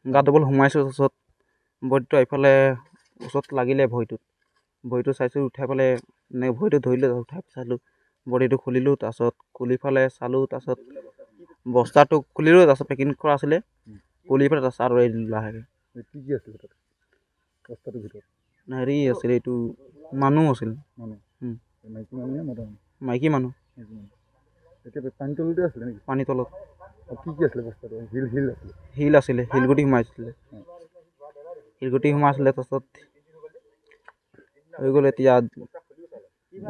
গাত ডবল সোমাইছোঁ। তাৰপিছত বডিটো এইফালে ওচৰত লাগিলে ভৰিটো চাইছোঁ, উঠাই পেলাই এনেকৈ ভৰিটো ধৰিলোঁ, উঠাই চালোঁ বডিটো খুলিলোঁ। তাৰপিছত খুলি পেলাই চালোঁ, তাৰপিছত বস্তাটো খুলিলোঁ, তাৰপিছত পেকিং কৰা আছিলে, খুলি পেলাই তাৰপিছত আৰু এৰি দিলোঁ লাহেকৈ। কি আছিলে তাত বস্তাটোৰ ভিতৰত? হেৰি আছিলে, এইটো মানুহ আছিল, মাইকী মানুহ নে মতা মানুহ? মাইকী মানুহ। এতিয়া পানী তলতে আছিলে নেকি? পানী তলত। কি আছিলে বস্তাটো? শিল আছিলে? শিল আছিলে, শিলগুটি সোমাইছিলে, তাৰপিছত হৈ গ'ল। এতিয়া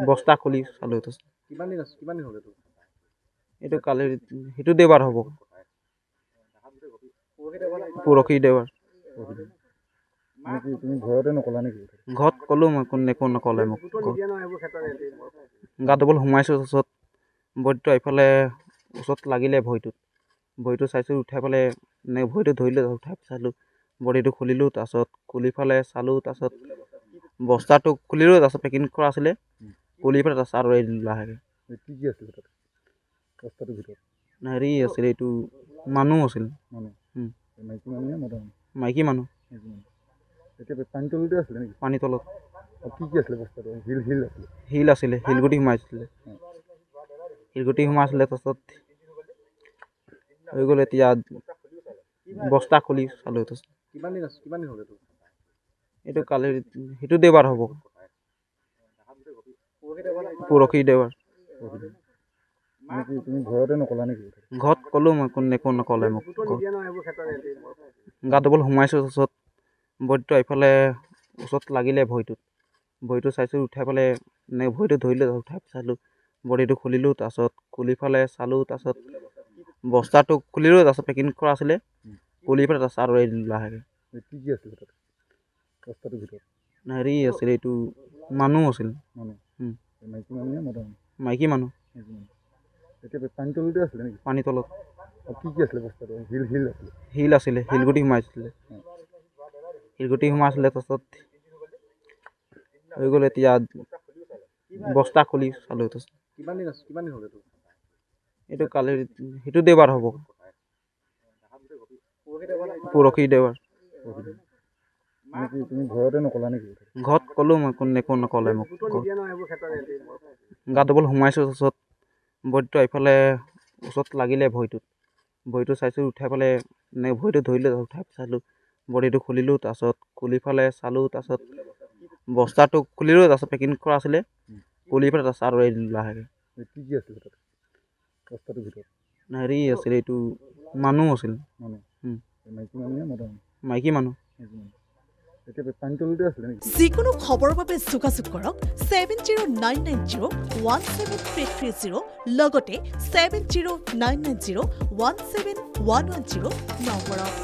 বস্তা খুলি চালোঁ। কিমান দিন হ'ল এইটো কালি সেইটো দেওবাৰ হ'ব, পৰহি দেওবাৰ। তুমি ঘৰতে নকলা নেকি? ঘৰত ক'লোঁ মই, একো নক'লে মোক। গাত ডবল সোমাইছোঁ। তাৰপিছত বডিটো এইফালে ওচৰত লাগিলে ভৰিটো চাইছোঁ, উঠাই পেলাই এনেকৈ ভৰিটো ধৰিলোঁ, উঠাই চালোঁ বডিটো খুলিলোঁ। তাৰপিছত খুলি পেলাই চালোঁ, তাৰপিছত বস্তাটো খুলিলোঁ, তাৰপিছত পেকিং কৰা আছিলে, খুলি পেলাই তাৰপিছত আৰু এৰি দিলোঁ লাহেকৈ। কি আছিলে তাত বস্তাটোৰ ভিতৰত? হেৰি আছিলে, এইটো মানুহ আছিল, মাইকী মানুহ নে মতা মানুহ? মাইকী মানুহ। এতিয়া পানী তলতে আছিলে নেকি? পানী তলত। কি আছিলে বস্তাটো? শিল আছিলে? শিল আছিলে, শিলগুটি সোমাইছিলে, তাৰপিছত হৈ গ'ল। এতিয়া বস্তা খুলি চালোঁ। কিমান দিন হ'ল এইটো কালি সেইটো দেওবাৰ হ'ব, পৰহি দেওবাৰ। তুমি ঘৰতে নকলা নেকি? ঘৰত ক'লোঁ মই, একো নক'লে মোক। গাত ডবল সোমাইছোঁ। তাৰপিছত বডিটো এইফালে ওচৰত লাগিলে ভৰিটো চাইছোঁ, উঠাই পেলাই এনেকৈ ভৰিটো ধৰিলোঁ, উঠাই চালোঁ বডিটো খুলিলোঁ। তাৰপিছত খুলি পেলাই চালোঁ, তাৰপিছত বস্তাটো খুলিলোঁ, তাৰপিছত পেকিং কৰা আছিলে, খুলি পেলাই তাৰপিছত আৰু এৰি দিলোঁ লাহেকৈ। কি আছিলে তাত বস্তাটোৰ ভিতৰত? হেৰি আছিলে, এইটো মানুহ আছিল, মাইকী মানুহ নে মতা মানুহ? মাইকী মানুহ। এতিয়া পানী তলতে আছিলে নেকি? পানী তলত। কি আছিলে বস্তাটো? শিল আছিলে? শিল আছিলে, শিলগুটি সোমাইছিলে, তাৰপিছত হৈ গ'ল। এতিয়া বস্তা খুলি চালোঁ। কিমান দিন হ'ল এইটো কালি সেইটো দেওবাৰ হ'ব, পৰহি দেওবাৰ। তুমি ঘৰতে নকলা নেকি? ঘৰত ক'লোঁ মই, একো নক'লে মোক। গাত ডবল সোমাইছোঁ। তাৰপিছত বডিটো এইফালে ওচৰত লাগিলে ভৰিটো চাইছোঁ, উঠাই পেলাই এনেকৈ ভৰিটো ধৰিলোঁ, উঠাই চালোঁ বডিটো খুলিলোঁ। তাৰপিছত খুলি পেলাই চালোঁ, তাৰপিছত বস্তাটো খুলিলোঁ, তাৰপিছত পেকিং কৰা আছিলে, খুলি পেলাই তাৰপিছত আৰু এৰি দিলোঁ লাহেকৈ। কি আছিলে তাত বস্তাটোৰ ভিতৰত? হেৰি আছিলে, এইটো মানুহ আছিল, মাইকী মানুহ নে মতা মানুহ? মাইকী মানুহ। এতিয়া পানী তলতে আছিলে নেকি? যিকোনো খবৰৰ বাবে যোগাযোগ কৰক 7099017330 লগতে 7099017110 নম্বৰত।